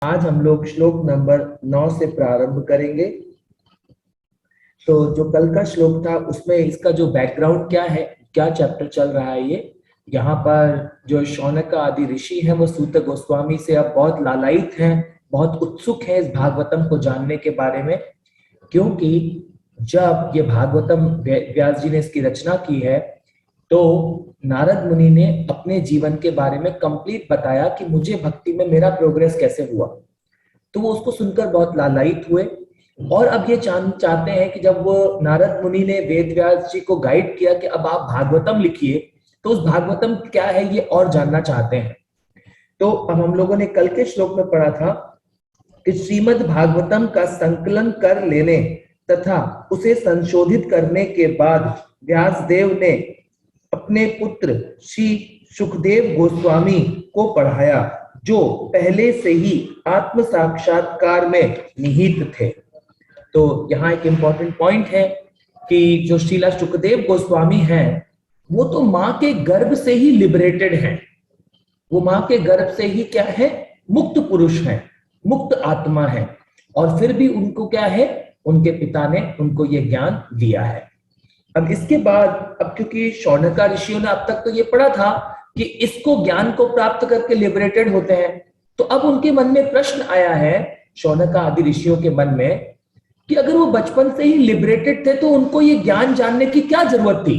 आज हम लोग श्लोक नंबर 9 से प्रारंभ करेंगे। तो जो कल का श्लोक था उसमें इसका जो बैकग्राउंड क्या है, क्या चैप्टर चल रहा है, ये यहाँ पर जो शौनक आदि ऋषि हैं वो सूत गोस्वामी से अब बहुत लालायित हैं, बहुत उत्सुक हैं इस भागवतम को जानने के बारे में। क्योंकि जब ये भागवतम व्यास जी ने इसकी रचना की है तो नारद मुनि ने अपने जीवन के बारे में कंप्लीट बताया कि मुझे भक्ति में मेरा प्रोग्रेस कैसे हुआ। तो वो उसको सुनकर बहुत लालायित हुए और अब ये चाहते हैं कि जब वो नारद मुनि ने वेद व्यास जी को गाइड किया कि अब आप भागवतम लिखिए, तो उस भागवतम क्या है ये और जानना चाहते हैं। तो अब हम लोगों ने कल के श्लोक में पढ़ा था कि श्रीमद् भागवतम का संकलन कर लेने तथा उसे संशोधित करने के बाद व्यासदेव ने अपने पुत्र श्री सुखदेव गोस्वामी को पढ़ाया, जो पहले से ही आत्म साक्षात्कार में निहित थे। तो यहाँ एक इंपॉर्टेंट पॉइंट है कि जो श्रीला सुखदेव गोस्वामी हैं वो तो माँ के गर्भ से ही लिबरेटेड हैं। वो माँ के गर्भ से ही क्या है, मुक्त पुरुष हैं, मुक्त आत्मा है। और फिर भी उनको क्या है, उनके पिता ने उनको ये ज्ञान दिया है। अब इसके बाद, अब क्योंकि शौनका ऋषियों ने अब तक तो ये पढ़ा था कि इसको ज्ञान को प्राप्त करके लिबरेटेड होते हैं, तो अब उनके मन में प्रश्न आया है, शौनका आदि ऋषियों के मन में, कि अगर वो बचपन से ही लिबरेटेड थे तो उनको ये ज्ञान जानने की क्या जरूरत थी।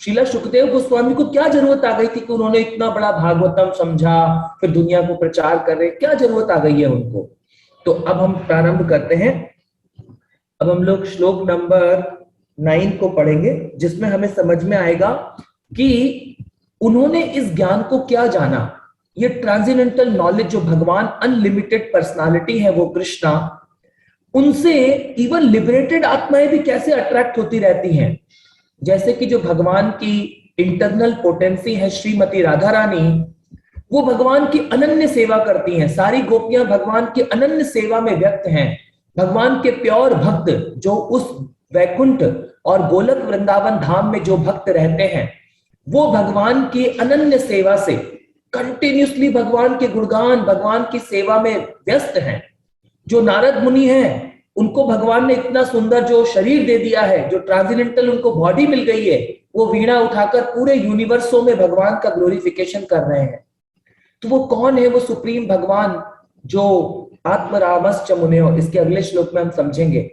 श्रीला सुखदेव गोस्वामी को क्या जरूरत आ गई थी कि उन्होंने इतना बड़ा भागवतम समझा, फिर दुनिया को प्रचार कर रहे, क्या जरूरत आ गई है उनको। तो अब हम प्रारंभ करते हैं। अब हम लोग श्लोक नंबर 9 को पढ़ेंगे, जिसमें हमें समझ में आएगा कि उन्होंने इस ज्ञान को क्या जाना। ये ट्रांसेंडेंटल नॉलेज जो भगवान अनलिमिटेड पर्सनालिटी है वो कृष्णा, उनसे इवन लिबरेटेड आत्माएं भी कैसे अट्रैक्ट होती रहती हैं। जैसे कि जो भगवान की इंटरनल पोटेंसी है श्रीमती राधा रानी, वो भगवान की अनन्य सेवा करती हैं। सारी गोपियां भगवान की अनन्य सेवा में व्यक्त हैं। भगवान के प्योर भक्त जो उस वैकुंठ और गोलक वृंदावन धाम में जो भक्त रहते हैं, वो भगवान की अनन्य सेवा से कंटिन्यूसली भगवान के गुणगान, भगवान की सेवा में व्यस्त हैं। जो नारद मुनि हैं, उनको भगवान ने इतना सुंदर जो शरीर दे दिया है, जो ट्रांसेंडेंटल उनको बॉडी मिल गई है, वो वीणा उठाकर पूरे यूनिवर्सों में भगवान का ग्लोरिफिकेशन कर रहे हैं। तो वो कौन है, वो सुप्रीम भगवान जो आत्मरामश्च मुनियो, इसके अगले श्लोक में हम समझेंगे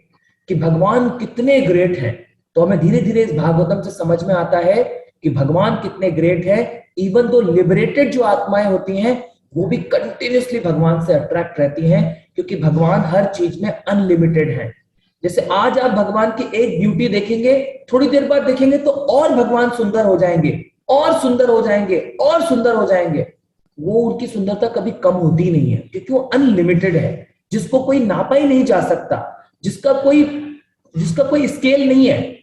कि भगवान कितने ग्रेट हैं। तो हमें धीरे धीरे इस भागवतम से समझ में आता है कि भगवान कितने ग्रेट है। इवन दो लिबरेटेड जो आत्माएं होती हैं वो भी कंटिन्यूसली भगवान से अट्रैक्ट रहती हैं, क्योंकि भगवान हर चीज में अनलिमिटेड है। जैसे आज आप भगवान की एक ब्यूटी देखेंगे, थोड़ी देर बाद देखेंगे तो और भगवान सुंदर हो जाएंगे, और सुंदर हो जाएंगे, और सुंदर हो जाएंगे। वो उनकी सुंदरता कभी कम होती नहीं है, क्योंकि वो अनलिमिटेड है, जिसको कोई नापा ही नहीं जा सकता, जिसका कोई स्केल नहीं है।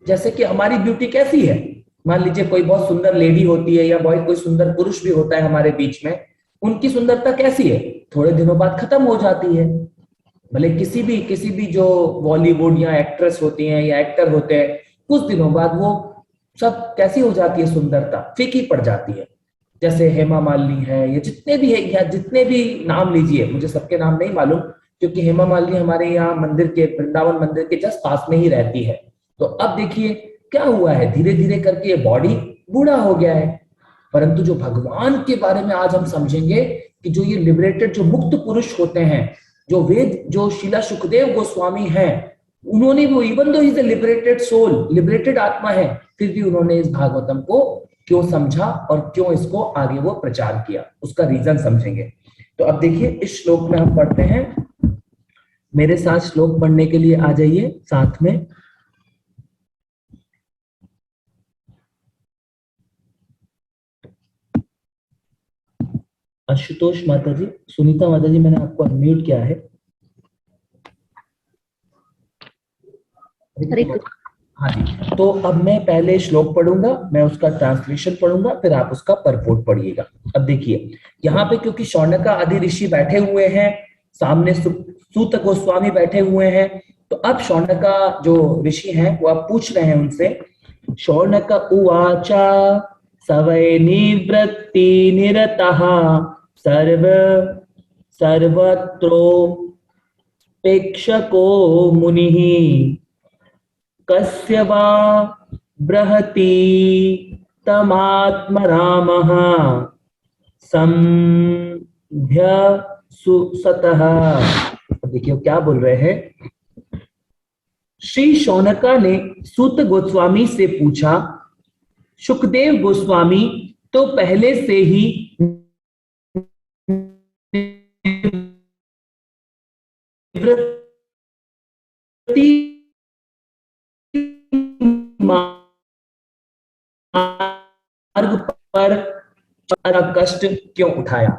जैसे कि हमारी ब्यूटी कैसी है, मान लीजिए कोई बहुत सुंदर लेडी होती है या कोई सुंदर पुरुष भी होता है हमारे बीच में, उनकी सुंदरता कैसी है, थोड़े दिनों बाद खत्म हो जाती है। भले किसी भी जो बॉलीवुड या एक्ट्रेस होती हैं या एक्टर होते हैं, कुछ दिनों बाद वो सब कैसी हो जाती है, सुंदरता फीकी पड़ जाती है। जैसे हेमा मालिनी है, या जितने भी है, या जितने भी नाम लीजिए, मुझे सबके नाम नहीं मालूम, क्योंकि हेमा मालिनी हमारे यहाँ मंदिर के, वृंदावन मंदिर के जस्ट पास में ही रहती है। तो अब देखिए क्या हुआ है, धीरे धीरे करके ये बॉडी बूढ़ा हो गया है। परंतु जो भगवान के बारे में आज हम समझेंगे कि जो ये लिबरेटेड, जो मुक्त पुरुष होते हैं, जो श्रीला सुखदेव गोस्वामी हैं, उन्होंने वो even though is a liberated soul, liberated आत्मा है, फिर भी उन्होंने इस भागवतम को क्यों समझा और क्यों इसको आगे वो प्रचार किया, उसका रीजन समझेंगे। तो अब देखिए इस श्लोक में हम पढ़ते हैं। मेरे साथ श्लोक पढ़ने के लिए आ जाइए साथ में। आशुतोष माता जी, सुनीता माता जी, मैंने आपको अनम्यूट किया है। हाँ जी, तो अब मैं पहले श्लोक पढ़ूंगा, मैं उसका ट्रांसलेशन पढ़ूंगा, फिर आप उसका परपोर्ट पढ़िएगा। अब देखिए यहाँ पे क्योंकि शौनका आदि ऋषि बैठे हुए हैं, सामने सूत गोस्वामी बैठे हुए हैं, तो अब शौनका जो ऋषि हैं वो अब पूछ रहे हैं उनसे। शौनक उवाचा सवै निवृत्ति निरतः सर्व सर्वत्रोपेक्षको मुनिः कस्य वा बृहति तमात्मरामः संभ्य सुसतः। देखिए क्या बोल रहे हैं। श्री शौनका ने सूत गोस्वामी से पूछा, सुखदेव गोस्वामी तो पहले से ही मार्ग पर कष्ट क्यों उठाया।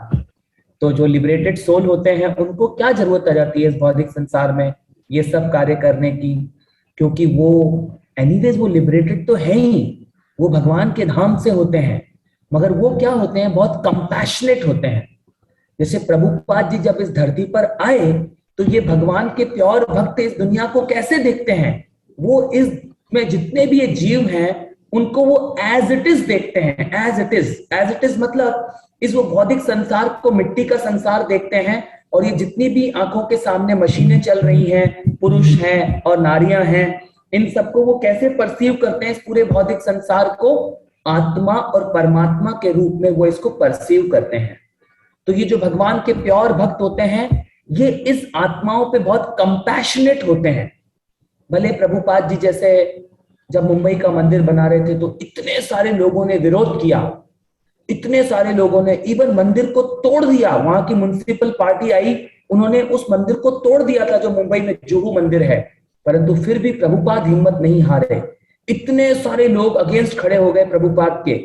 तो जो लिबरेटेड सोल होते हैं उनको क्या जरूरत आ जाती है इस भौतिक संसार में ये सब कार्य करने की, क्योंकि वो एनीवेज वो लिबरेटेड तो है ही, वो भगवान के धाम से होते हैं, मगर वो क्या होते हैं, बहुत कंपैशनेट होते हैं। जैसे प्रभुपाद जी जब इस धरती पर आए तो ये भगवान के प्योर भक्त इस दुनिया को कैसे देखते हैं, वो इस में जितने भी ये जीव हैं उनको वो एज इट इज देखते हैं, एज इट इज मतलब इस वो भौतिक संसार को मिट्टी का संसार देखते हैं, और ये जितनी भी आंखों के सामने मशीनें चल रही हैं, पुरुष हैं और नारियां हैं, इन सबको वो कैसे परसीव करते हैं, इस पूरे भौतिक संसार को आत्मा और परमात्मा के रूप में वो इसको परसीव करते हैं। तो ये जो भगवान के प्योर भक्त होते हैं ये इस आत्माओं पे बहुत कंपैशनेट होते हैं। भले प्रभुपाद जी जैसे जब मुंबई का मंदिर बना रहे थे तो इतने सारे लोगों ने विरोध किया, इतने सारे लोगों ने इवन मंदिर को तोड़ दिया, वहां की म्युनिसिपल पार्टी आई, उन्होंने उस मंदिर को तोड़ दिया था जो मुंबई में जुहू मंदिर है, परंतु फिर भी प्रभुपाद हिम्मत नहीं हारे। इतने सारे लोग अगेंस्ट खड़े हो गए प्रभुपाद के,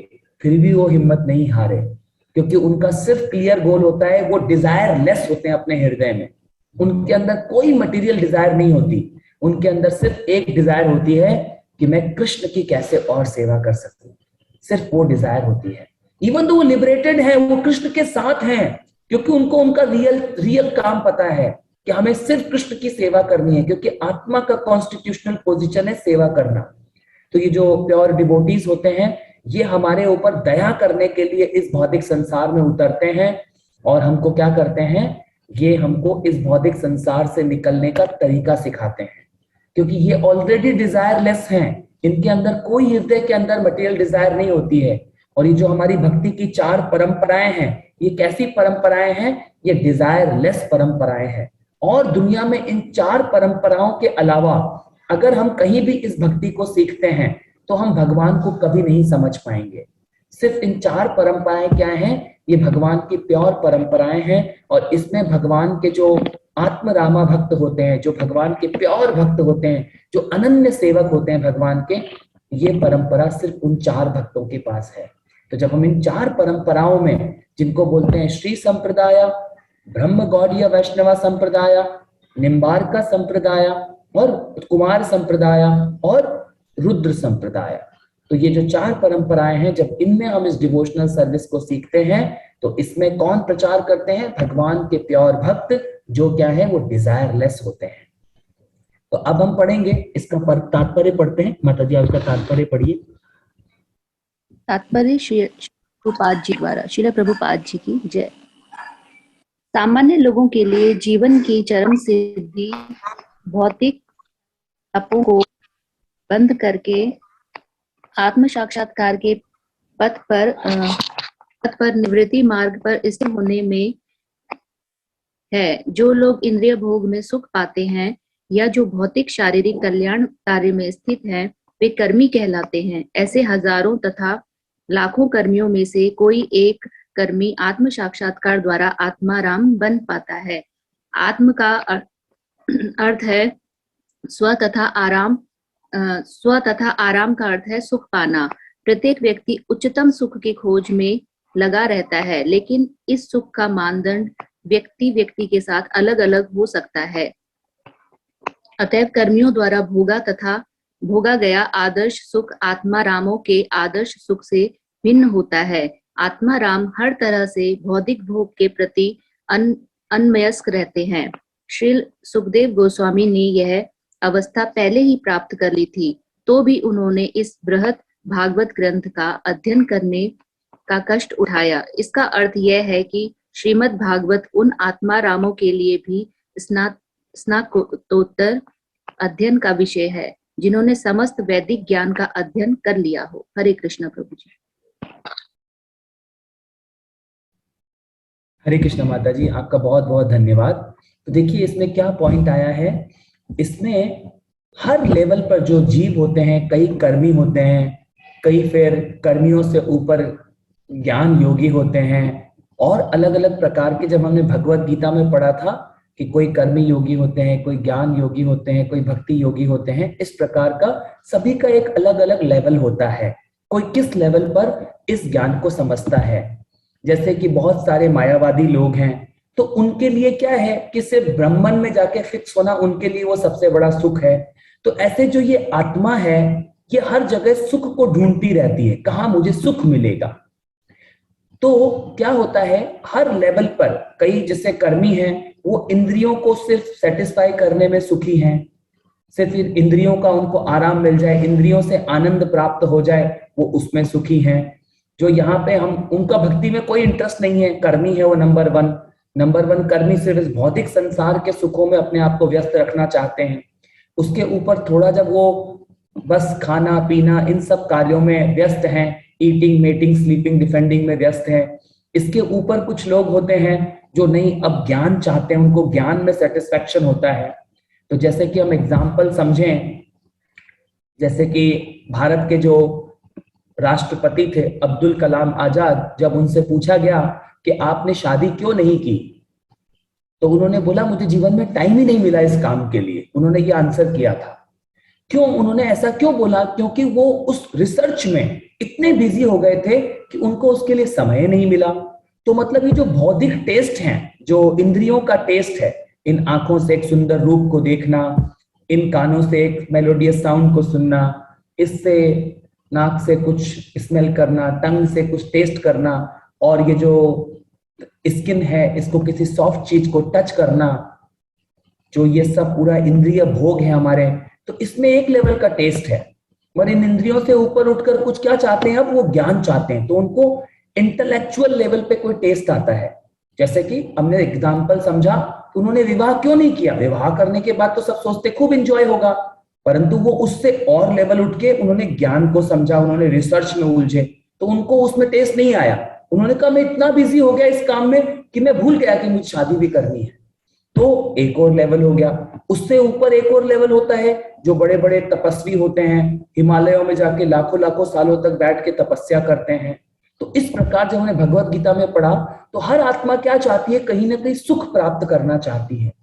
फिर भी वो हिम्मत नहीं हारे, क्योंकि उनका सिर्फ क्लियर गोल होता है, वो डिजायर लेस होते हैं अपने हृदय में, उनके अंदर कोई मटेरियल डिजायर नहीं होती, उनके अंदर सिर्फ एक डिजायर होती है कि मैं कृष्ण की कैसे और सेवा कर सकूं, सिर्फ वो डिजायर होती है। इवन तो वो लिबरेटेड है, वो कृष्ण के साथ हैं, क्योंकि उनको उनका रियल काम पता है कि हमें सिर्फ कृष्ण की सेवा करनी है, क्योंकि आत्मा का कॉन्स्टिट्यूशनल पोजीशन है सेवा करना। तो ये जो प्योर डिवोटीज होते हैं ये हमारे ऊपर दया करने के लिए इस भौतिक संसार में उतरते हैं, और हमको क्या करते हैं, ये हमको इस भौतिक संसार से निकलने का तरीका सिखाते हैं, क्योंकि ये ऑलरेडी डिजायरलेस हैं, इनके अंदर कोई हृदय के अंदर मटेरियल डिजायर नहीं होती है। और ये जो हमारी भक्ति की 4 परंपराएं हैं, ये कैसी परंपराएं हैं, ये डिजायरलेस परंपराएं हैं। और दुनिया में इन 4 परंपराओं के अलावा अगर हम कहीं भी इस भक्ति को सीखते हैं तो हम भगवान को कभी नहीं समझ पाएंगे। सिर्फ इन 4 परंपराएं क्या हैं, ये भगवान की प्योर परंपराएं हैं, और इसमें भगवान के जो आत्मरामा भक्त होते हैं, जो भगवान के प्योर भक्त होते हैं, जो अनन्य सेवक होते हैं भगवान के, ये परंपरा सिर्फ उन 4 भक्तों के पास है। तो जब हम इन 4 परंपराओं में, जिनको बोलते हैं श्री संप्रदाय, ब्रह्म गौड़ीय वैष्णव संप्रदाय, निम्बार्का संप्रदाय और कुमार संप्रदाय और रुद्र संप्रदाय, तो ये जो 4 परंपराएं हैं, जब इनमें हम इस डिवोशनल सर्विस को सीखते हैं तो इसमें कौन प्रचार करते हैं, भगवान के प्योर भक्त, जो क्या है वो डिजायरलेस होते हैं। तो अब हम पढ़ेंगे इसका तात्पर्य पढ़ते हैं। माता जी आप इसका तात्पर्य पढ़िए। तात्पर्य श्री प्रभुपाद जी द्वारा। श्रील प्रभुपाद जी की जय। सामान्य लोगों के लिए जीवन की चरम सिद्धि भौतिक तपों को बंद करके आत्म साक्षात्कार के पथ पर निवृत्ति मार्ग पर स्थिर होने में है। जो लोग इंद्रिय भोग में सुख पाते हैं या जो भौतिक शारीरिक कल्याण कार्य में स्थित हैं, वे कर्मी कहलाते हैं। ऐसे हजारों तथा लाखों कर्मियों में से कोई एक कर्मी आत्म साक्षात्कार द्वारा आत्माराम बन पाता है। आत्म का अर्थ है स्व तथा आराम। स्व तथा आराम का अर्थ है सुख पाना। प्रत्येक व्यक्ति उच्चतम सुख की खोज में लगा रहता है, लेकिन इस सुख का मानदंड व्यक्ति के साथ अलग अलग हो सकता है। अतएव कर्मियों द्वारा भोगा गया आदर्श सुख आत्मारामों के आदर्श सुख से भिन्न होता है। आत्माराम हर तरह से भौतिक भोग के प्रति अनमयस्क रहते हैं। श्री सुखदेव गोस्वामी ने यह अवस्था पहले ही प्राप्त कर ली थी, तो भी उन्होंने इस बृहत भागवत ग्रंथ का अध्ययन करने का कष्ट उठाया। इसका अर्थ यह है कि श्रीमद् भागवत उन आत्मारामों के लिए भी स्नातकोत्तर अध्ययन का विषय है जिन्होंने समस्त वैदिक ज्ञान का अध्ययन कर लिया हो। हरे कृष्ण प्रभु जी। हरे कृष्ण माता जी, आपका बहुत बहुत धन्यवाद। तो देखिए इसमें क्या पॉइंट आया है, इसमें हर लेवल पर जो जीव होते हैं, कई कर्मी होते हैं, कई फिर कर्मियों से ऊपर ज्ञान योगी होते हैं, और अलग अलग प्रकार के, जब हमने भगवत गीता में पढ़ा था कि कोई कर्मी योगी होते हैं, कोई ज्ञान योगी होते हैं, कोई भक्ति योगी होते हैं, इस प्रकार का सभी का एक अलग अलग लेवल होता है। कोई किस लेवल पर इस ज्ञान को समझता है। जैसे कि बहुत सारे मायावादी लोग हैं, तो उनके लिए क्या है कि सिर्फ ब्रह्मन में जाके फिक्स होना उनके लिए वो सबसे बड़ा सुख है। तो ऐसे जो ये आत्मा है, ये हर जगह सुख को ढूंढती रहती है, कहाँ मुझे सुख मिलेगा। तो क्या होता है, हर लेवल पर कई जैसे कर्मी हैं, वो इंद्रियों को सिर्फ सेटिस्फाई करने में सुखी हैं, सिर्फ इंद्रियों का उनको आराम मिल जाए, इंद्रियों से आनंद प्राप्त हो जाए, वो उसमें सुखी हैं। जो यहाँ पे हम, उनका भक्ति में कोई इंटरेस्ट नहीं है, कर्मी है वो नंबर वन कर्मी सिर्फ इस भौतिक संसार के सुखों में अपने आप को व्यस्त रखना चाहते हैं। उसके ऊपर थोड़ा जब वो बस खाना पीना इन सब कार्यों में व्यस्त हैं, ईटिंग मेटिंग स्लीपिंग डिफेंडिंग में व्यस्त हैं। इसके ऊपर कुछ लोग होते हैं जो नहीं, अब ज्ञान चाहते हैं, उनको ज्ञान में सेटिस्फेक्शन होता है। तो जैसे कि हम एग्जाम्पल समझें, जैसे कि भारत के जो राष्ट्रपति थे अब्दुल कलाम आजाद, जब उनसे पूछा गया कि आपने शादी क्यों नहीं की, तो उन्होंने बोला मुझे जीवन में टाइम ही नहीं मिला इस काम के लिए। उन्होंने ये आंसर किया था। क्यों उन्होंने ऐसा क्यों बोला? क्योंकि वो उस रिसर्च में इतने बिजी हो गए थे कि उनको उसके लिए समय नहीं मिला। तो मतलब ये जो बौद्धिक टेस्ट हैं, जो इंद्रियों का टेस्ट है, इन आंखों से एक सुंदर रूप को देखना, इन कानों से एक मेलोडियस साउंड को सुनना, इससे नाक से कुछ स्मेल करना, टंग से कुछ टेस्ट करना, और ये जो स्किन है इसको किसी सॉफ्ट चीज को टच करना, जो ये सब पूरा इंद्रिय भोग है हमारे, तो इसमें एक लेवल का टेस्ट है। और इन इंद्रियों से ऊपर उठकर कुछ क्या चाहते हैं, अब वो ज्ञान चाहते हैं, तो उनको इंटेलेक्चुअल लेवल पे कोई टेस्ट आता है। जैसे कि हमने एग्जाम्पल समझा, उन्होंने विवाह क्यों नहीं किया? विवाह करने के बाद तो सब सोचते खूब एंजॉय होगा, परंतु वो उससे और लेवल उठ के उन्होंने ज्ञान को समझा, उन्होंने रिसर्च में उलझे, तो उनको उसमें टेस्ट नहीं आया। उन्होंने कहा मैं इतना बिजी हो गया इस काम में कि मैं भूल गया कि मुझे शादी भी करनी है। तो एक और लेवल हो गया। उससे ऊपर एक और लेवल होता है, जो बड़े बड़े तपस्वी होते हैं, हिमालयों में जाके लाखों लाखों सालों तक बैठ के तपस्या करते हैं। तो इस प्रकार जब हमने भगवत गीता में पढ़ा, तो हर आत्मा क्या चाहती है, कहीं ना कहीं सुख प्राप्त करना चाहती है।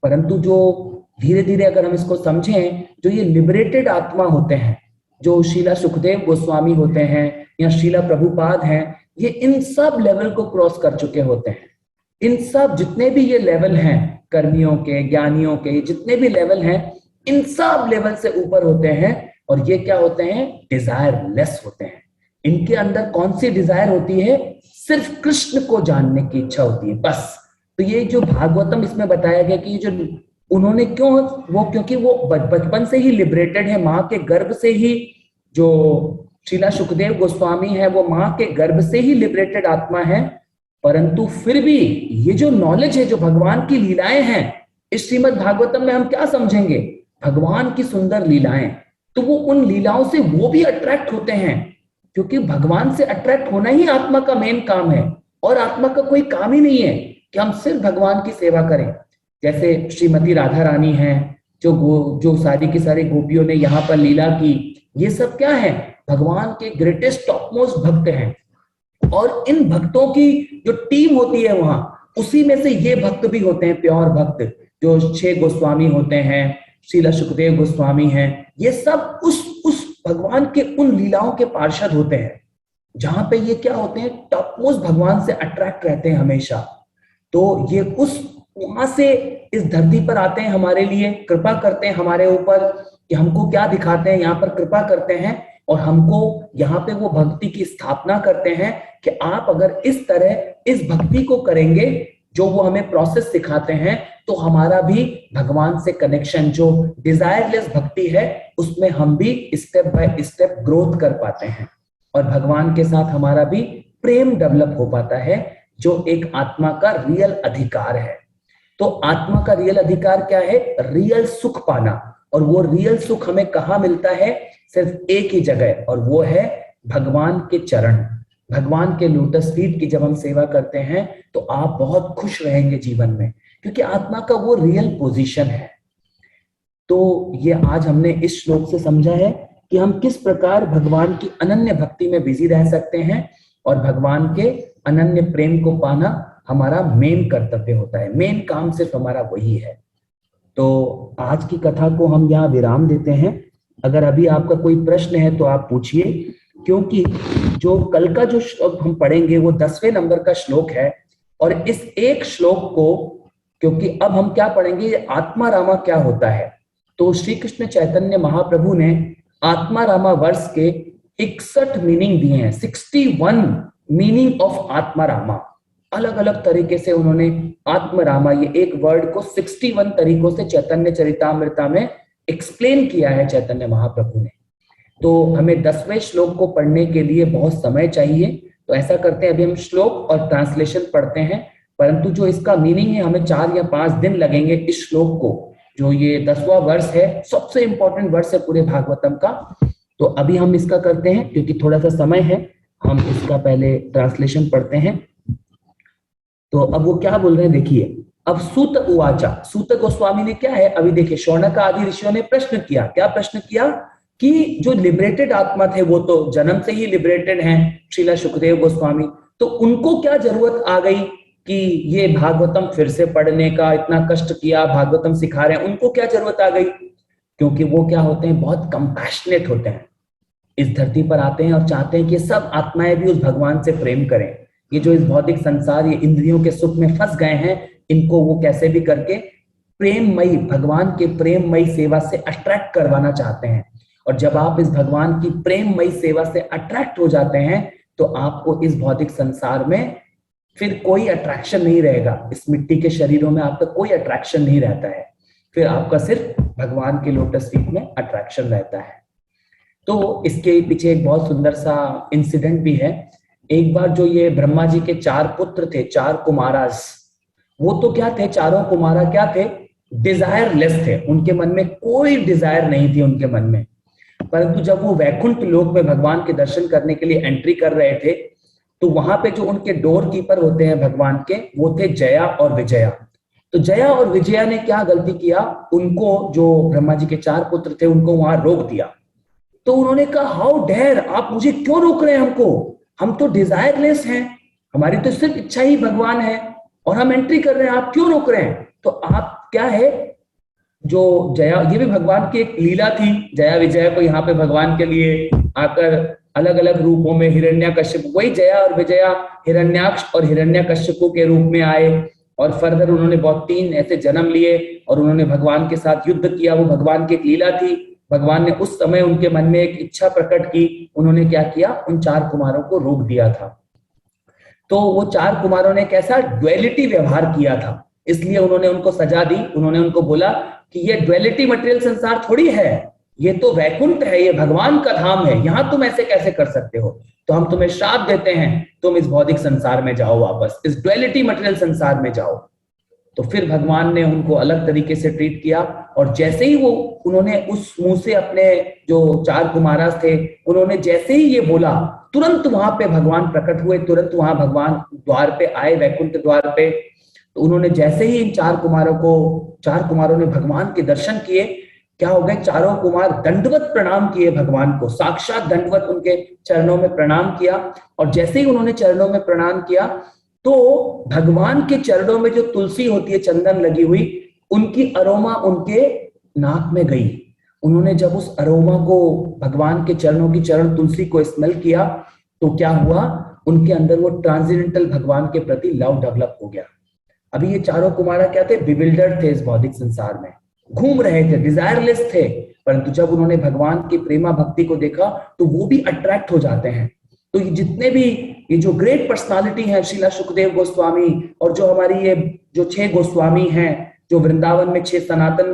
परंतु जो धीरे धीरे अगर हम इसको समझें, जो ये लिबरेटेड आत्मा होते हैं, जो शीला सुखदेव गोस्वामी होते हैं या शीला प्रभुपाद हैं, ये इन सब लेवल को क्रॉस कर चुके होते हैं। इन सब जितने भी ये लेवल हैं, कर्मियों के, ज्ञानियों के, जितने भी लेवल हैं, इन सब लेवल से ऊपर होते हैं। और ये क्या होते हैं? डिजायर लेस होते हैं। इनके अंदर कौन सी डिजायर होती है? सिर्फ कृष्ण को जानने की इच्छा होती है, बस। तो ये जो भागवतम इसमें बताया गया कि जो उन्होंने क्यों, वो क्योंकि वो बचपन से ही लिबरेटेड है, माँ के गर्भ से ही, जो शीला सुखदेव गोस्वामी है वो माँ के गर्भ से ही लिबरेटेड आत्मा है। परंतु फिर भी ये जो नॉलेज है, जो भगवान की लीलाएं हैं, इस श्रीमद् भागवतम में हम क्या समझेंगे? भगवान की सुंदर लीलाएं। तो वो उन लीलाओं से वो भी अट्रैक्ट होते हैं, क्योंकि भगवान से अट्रैक्ट होना ही आत्मा का मेन काम है। और आत्मा का कोई काम ही नहीं है कि हम सिर्फ भगवान की सेवा करें। जैसे श्रीमती राधा रानी है, जो सारी की सारी गोपियों ने यहाँ पर लीला की, ये सब क्या है? भगवान के ग्रेटेस्ट टॉप मोस्ट भक्त हैं। और इन भक्तों की जो टीम होती है वहां, उसी में से ये भक्त भी होते हैं, प्योर भक्त, जो 6 गोस्वामी होते हैं, शीला सुखदेव गोस्वामी हैं। ये सब उस भगवान के उन लीलाओं के पार्षद होते हैं, जहां पे ये क्या होते हैं? टॉप मोस्ट भगवान से अट्रैक्ट रहते हैं हमेशा। तो ये उस वहां से इस धरती पर आते हैं, हमारे लिए कृपा करते हैं हमारे ऊपर, कि हमको क्या दिखाते हैं, यहाँ पर कृपा करते हैं, और हमको यहाँ पे वो भक्ति की स्थापना करते हैं कि आप अगर इस तरह इस भक्ति को करेंगे, जो वो हमें प्रोसेस सिखाते हैं, तो हमारा भी भगवान से कनेक्शन, जो डिजायरलेस भक्ति है, उसमें हम भी स्टेप बाय स्टेप ग्रोथ कर पाते हैं, और भगवान के साथ हमारा भी प्रेम डेवलप हो पाता है, जो एक आत्मा का रियल अधिकार है। तो आत्मा का रियल अधिकार क्या है? रियल सुख पाना। और वो रियल सुख हमें कहाँ मिलता है? सिर्फ एक ही जगह, और वो है भगवान के चरण, भगवान के लोटस फीट की जब हम सेवा करते हैं तो आप बहुत खुश रहेंगे जीवन में, क्योंकि आत्मा का वो रियल पोजीशन है। तो ये आज हमने इस श्लोक से समझा है कि हम किस प्रकार भगवान की अनन्य भक्ति में बिजी रह सकते हैं, और भगवान के अनन्य प्रेम को पाना हमारा मेन कर्तव्य होता है। मेन काम सिर्फ हमारा वही है। तो आज की कथा को हम यहाँ विराम देते हैं। अगर अभी आपका कोई प्रश्न है तो आप पूछिए, क्योंकि जो कल का जो श्लोक हम पढ़ेंगे वो 10वें नंबर का श्लोक है। और इस एक श्लोक को, क्योंकि अब हम क्या पढ़ेंगे, ये आत्मा रामा क्या होता है। तो श्री कृष्ण चैतन्य महाप्रभु ने आत्मा रामा वर्ष के 61 मीनिंग दिए हैं। 61 मीनिंग ऑफ आत्मा रामा। अलग अलग तरीके से उन्होंने आत्म रामा, ये एक वर्ड को 61 तरीकों से चैतन्य चरितामृता में एक्सप्लेन किया है चैतन्य महाप्रभु ने। तो हमें 10वें श्लोक को पढ़ने के लिए बहुत समय चाहिए। तो ऐसा करते हैं, अभी हम श्लोक और ट्रांसलेशन पढ़ते हैं, परंतु जो इसका मीनिंग है हमें 4 या 5 दिन लगेंगे इस श्लोक को। जो ये 10वां वर्ष है, सबसे इंपॉर्टेंट वर्ष है पूरे भागवतम का। तो अभी हम इसका करते हैं, क्योंकि थोड़ा सा समय है, हम इसका पहले ट्रांसलेशन पढ़ते हैं। तो अब वो क्या बोल रहे हैं देखिए। अब सूत उवाचा, सूत गोस्वामी ने क्या है, अभी देखिए, शौनक आदि ऋषियों ने प्रश्न किया। क्या प्रश्न किया? कि जो लिबरेटेड आत्मा थे वो तो जन्म से ही लिबरेटेड हैं, श्रीला सुखदेव गोस्वामी, तो उनको क्या जरूरत आ गई कि ये भागवतम फिर से पढ़ने का, इतना कष्ट किया, भागवतम सिखा रहे हैं, उनको क्या जरूरत आ गई? क्योंकि वो क्या होते हैं, बहुत कंपैशनेट होते हैं, इस धरती पर आते हैं और चाहते हैं कि सब आत्माएं भी उस भगवान से प्रेम करें। ये जो इस भौतिक संसार, ये इंद्रियों के सुख में फंस गए हैं, इनको वो कैसे भी करके प्रेममयी, भगवान के प्रेममयी सेवा से अट्रैक्ट करवाना चाहते हैं। और जब आप इस भगवान की प्रेममयी सेवा से अट्रैक्ट हो जाते हैं तो आपको इस भौतिक संसार में फिर कोई अट्रैक्शन नहीं रहेगा। इस मिट्टी के शरीरों में आपका कोई अट्रैक्शन नहीं रहता है, फिर आपका सिर्फ भगवान के लोटस फीट में अट्रैक्शन रहता है। तो इसके पीछे एक बहुत सुंदर सा इंसिडेंट भी है। एक बार जो ये ब्रह्मा जी के 4 पुत्र थे, 4 कुमारास, वो तो क्या थे, चारों कुमारा क्या थे, डिजायरलेस थे। उनके मन में कोई डिजायर नहीं थी उनके मन में। परंतु जब वो वैकुंठ लोक में भगवान के दर्शन करने के लिए एंट्री कर रहे थे, तो वहां पे जो उनके डोर कीपर होते हैं भगवान के, वो थे जया और विजया। तो जया और विजया ने क्या गलती किया, उनको, जो ब्रह्मा जी के 4 पुत्र थे, उनको वहां रोक दिया। तो उन्होंने कहा, हाउ डेयर, आप मुझे क्यों रोक रहे हैं हमको, हम तो डिजायरलेस हैं, हमारी तो सिर्फ इच्छा ही भगवान है और हम एंट्री कर रहे हैं, आप क्यों रोक रहे हैं? तो आप क्या है, जो जया, ये भी भगवान की एक लीला थी। जया विजया को यहाँ पे भगवान के लिए आकर अलग अलग रूपों में, हिरण्यकश्यप, वही जया और विजया हिरण्याक्ष और हिरण्यकश्यपों के रूप में आए, और फर्दर उन्होंने बहुत 3 ऐसे जन्म लिए और उन्होंने भगवान के साथ युद्ध किया। वो भगवान की एक लीला थी। भगवान ने उस समय उनके मन में एक इच्छा प्रकट की, उन्होंने क्या किया, उन 4 कुमारों को रोक दिया था। तो वो 4 कुमारों ने कैसा ड्युअलिटी व्यवहार किया था, इसलिए उन्होंने उनको सजा दी। उन्होंने उनको बोला कि ये ड्युअलिटी मटेरियल संसार थोड़ी है, ये तो वैकुंठ है, ये भगवान का धाम है, यहां तुम ऐसे कैसे कर सकते हो, तो हम तुम्हें श्राप देते हैं, तुम इस भौतिक संसार में जाओ, वापस इस ड्युअलिटी मटेरियल संसार में जाओ। तो फिर भगवान ने उनको अलग तरीके से ट्रीट किया, और जैसे ही वो, उन्होंने उस मुंह से, अपने जो 4 कुमारास थे, उन्होंने जैसे ही ये बोला, तुरंत वहां पे भगवान प्रकट हुए, तुरंत वहां भगवान द्वार पे आए, वैकुंठ द्वार पे। तो उन्होंने जैसे ही इन 4 कुमारों ने भगवान के दर्शन किए, क्या हो गए, चारों कुमार दंडवत प्रणाम किए भगवान को, साक्षात दंडवत उनके चरणों में प्रणाम किया। और जैसे ही उन्होंने चरणों में प्रणाम किया, तो भगवान के चरणों में जो तुलसी होती है, चंदन लगी हुई, उनकी अरोमा उनके नाक में गई। उन्होंने जब उस अरोमा को, भगवान के चरणों की चरण तुलसी को स्मेल किया, तो क्या हुआ, उनके अंदर वो ट्रांसेंडेंटल भगवान के प्रति लव डेवलप हो गया। अभी ये चारों कुमारा क्या थे, बिविल्डर्ड थे, इस भौतिक संसार में घूम रहे थे, डिजायरलेस थे, परंतु जब उन्होंने भगवान की प्रेमा भक्ति को देखा तो वो भी अट्रैक्ट हो जाते हैं। तो ये जितने भी, ये जो ग्रेट पर्सनालिटी है, श्रीला सुखदेव गोस्वामी, और जो हमारी ये जो 6 गोस्वामी हैं, जो वृंदावन में 6 सनातन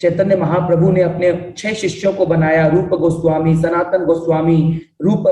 चैतन्य महाप्रभु ने अपने 6 शिष्यों को बनाया, रूप गोस्वामी, सनातन गोस्वामी, रूप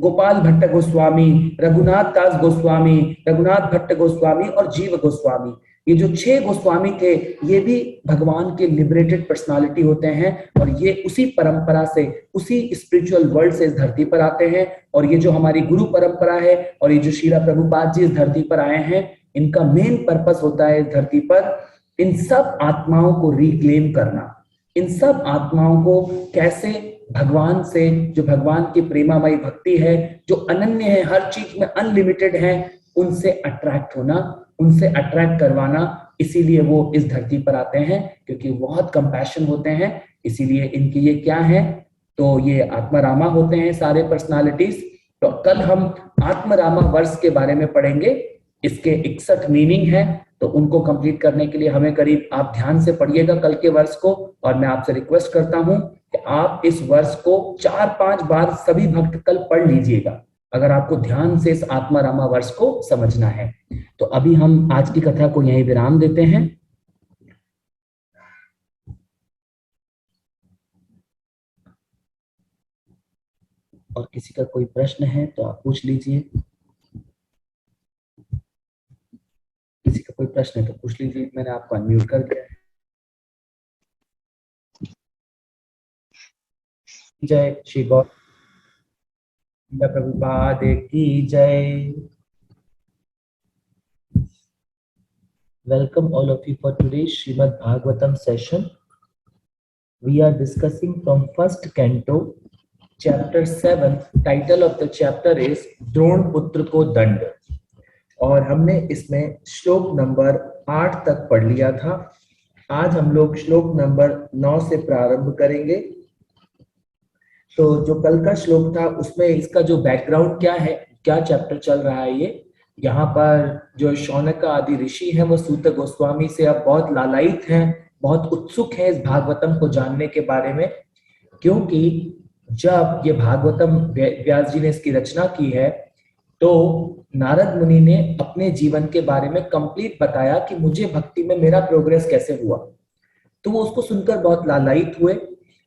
गोपाल भट्ट गोस्वामी, रघुनाथ दास गोस्वामी, रघुनाथ भट्ट गोस्वामी और जीव गोस्वामी। ये जो 6 गोस्वामी थे ये भी भगवान के लिबरेटेड पर्सनालिटी होते हैं और ये उसी परंपरा से, उसी स्पिरिचुअल वर्ल्ड से इस धरती पर आते हैं। और ये जो हमारी गुरु परंपरा है और ये जो श्रीला प्रभुपाद जी इस धरती पर आए हैं, इनका मेन पर्पस होता है इस धरती पर इन सब आत्माओं को रिक्लेम करना, इन सब आत्माओं को कैसे भगवान से, जो भगवान की प्रेमामयी भक्ति है, जो अनन्य है, हर चीज में अनलिमिटेड है, उनसे अट्रैक्ट होना, उनसे अट्रैक्ट करवाना। इसीलिए वो इस धरती पर आते हैं क्योंकि बहुत कंपैशन होते हैं। इसीलिए इनकी ये क्या है, तो ये आत्मारामा होते हैं सारे पर्सनालिटीज। तो कल हम आत्मारामा वर्ष के बारे में पढ़ेंगे, इसके 61 मीनिंग है, तो उनको कंप्लीट करने के लिए हमें करीब, आप ध्यान से पढ़िएगा कल के वर्ष को। और मैं आपसे रिक्वेस्ट करता हूं कि आप इस वर्ष को 4-5 बार सभी भक्त कल पढ़ लीजिएगा, अगर आपको ध्यान से इस आत्मारामा वर्ष को समझना है। तो अभी हम आज की कथा को यहीं विराम देते हैं। और किसी का कोई प्रश्न है तो आप पूछ लीजिए, किसी का कोई प्रश्न है तो पूछ लीजिए। मैंने आपको अनम्यूट कर दिया है। जय श्री गौतम प्रभुपाद की जय। Welcome all of you for today's Srimad Bhagavatam session. We are discussing from first canto, chapter 7. Title of the chapter is Drona पुत्र को दंड। और हमने इसमें श्लोक नंबर 8 तक पढ़ लिया था। आज हम लोग श्लोक नंबर 9 से प्रारंभ करेंगे। तो जो कल का श्लोक था उसमें इसका जो बैकग्राउंड क्या है, क्या चैप्टर चल रहा है, ये यहाँ पर जो शौनक आदि ऋषि हैं वो सूत गोस्वामी से अब बहुत लालायित हैं, बहुत उत्सुक हैं इस भागवतम को जानने के बारे में। क्योंकि जब ये भागवतम व्यास जी ने इसकी रचना की है तो नारद मुनि ने अपने जीवन के बारे में कंप्लीट बताया कि मुझे भक्ति में मेरा प्रोग्रेस कैसे हुआ। तो वो उसको सुनकर बहुत लालायित हुए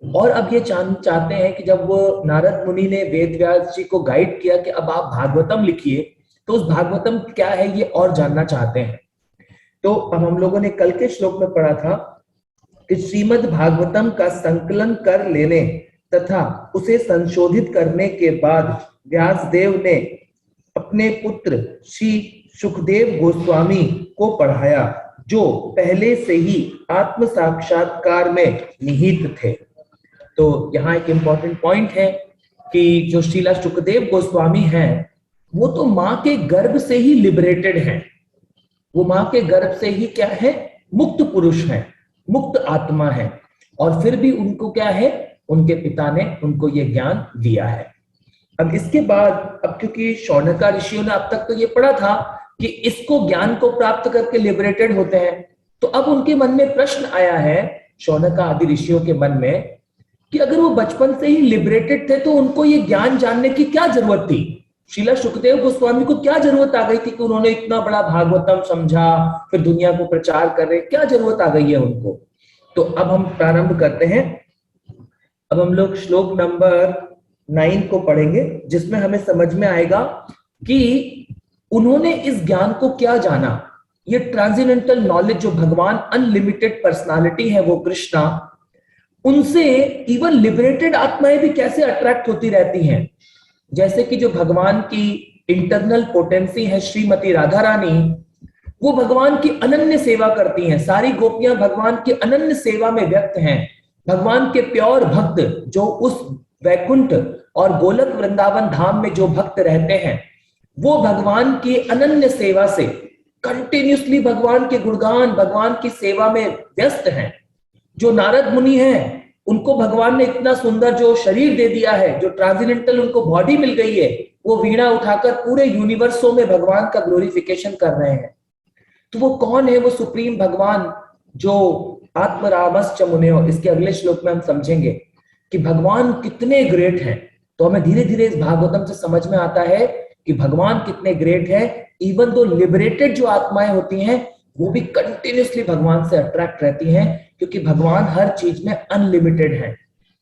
और अब ये चाहते हैं कि जब वो नारद मुनि ने वेद व्यास जी को गाइड किया कि अब आप भागवतम लिखिए, तो उस भागवतम क्या है ये और जानना चाहते हैं। तो अब हम लोगों ने कल के श्लोक में पढ़ा था कि श्रीमद् भागवतम का संकलन कर लेने तथा उसे संशोधित करने के बाद व्यासदेव ने अपने पुत्र श्री सुखदेव गोस्वामी को पढ़ाया, जो पहले से ही आत्म साक्षात्कार में निहित थे। तो यहाँ एक इंपॉर्टेंट पॉइंट है कि जो श्रीला सुखदेव गोस्वामी हैं वो तो माँ के गर्भ से ही लिबरेटेड हैं, वो माँ के गर्भ से ही क्या है, मुक्त पुरुष हैं, मुक्त आत्मा है। और फिर भी उनको क्या है, उनके पिता ने उनको ये ज्ञान दिया है। अब इसके बाद, अब क्योंकि शौनका ऋषियों ने अब तक तो ये पढ़ा था कि इसको ज्ञान को प्राप्त करके लिबरेटेड होते हैं, तो अब उनके मन में प्रश्न आया है, शौनका आदि ऋषियों के मन में, कि अगर वो बचपन से ही लिबरेटेड थे तो उनको ये ज्ञान जानने की क्या जरूरत थी। श्रीला सुखदेव गोस्वामी को क्या जरूरत आ गई थी कि उन्होंने इतना बड़ा भागवतम समझा, फिर दुनिया को प्रचार कर रहे, क्या जरूरत आ गई है उनको। तो अब हम प्रारंभ करते हैं। अब हम लोग श्लोक नंबर 9 को पढ़ेंगे, जिसमें हमें समझ में आएगा कि उन्होंने इस ज्ञान को क्या जाना। ये ट्रांसेंडेंटल नॉलेज जो भगवान अनलिमिटेड पर्सनालिटी है वो कृष्णा, उनसे इवन लिबरेटेड आत्माएं भी कैसे अट्रैक्ट होती रहती हैं। जैसे कि जो भगवान की इंटरनल पोटेंसी है श्रीमती राधा रानी, वो भगवान की अनन्य सेवा करती हैं। सारी गोपियां भगवान की अनन्य सेवा में व्यक्त हैं। भगवान के प्योर भक्त जो उस वैकुंठ और गोलक वृंदावन धाम में जो भक्त रहते हैं, वो भगवान की अनन्य सेवा से कंटिन्यूसली भगवान के गुणगान, भगवान की सेवा में व्यस्त हैं। जो नारद मुनि हैं, उनको भगवान ने इतना सुंदर जो शरीर दे दिया है, जो ट्रांसेंडेंटल उनको बॉडी मिल गई है, वो वीणा उठाकर पूरे यूनिवर्सों में भगवान का ग्लोरिफिकेशन कर रहे हैं। तो वो कौन है, वो सुप्रीम भगवान जो आत्मरामश्च मुनयो, इसके अगले श्लोक में हम समझेंगे कि भगवान कितने ग्रेट हैं। तो हमें धीरे धीरे इस भागवतम से समझ में आता है कि भगवान कितने ग्रेट है। इवन दो लिबरेटेड जो आत्माएं होती हैं वो भी कंटिन्यूसली भगवान से अट्रैक्ट रहती हैं, क्योंकि भगवान हर चीज में अनलिमिटेड है।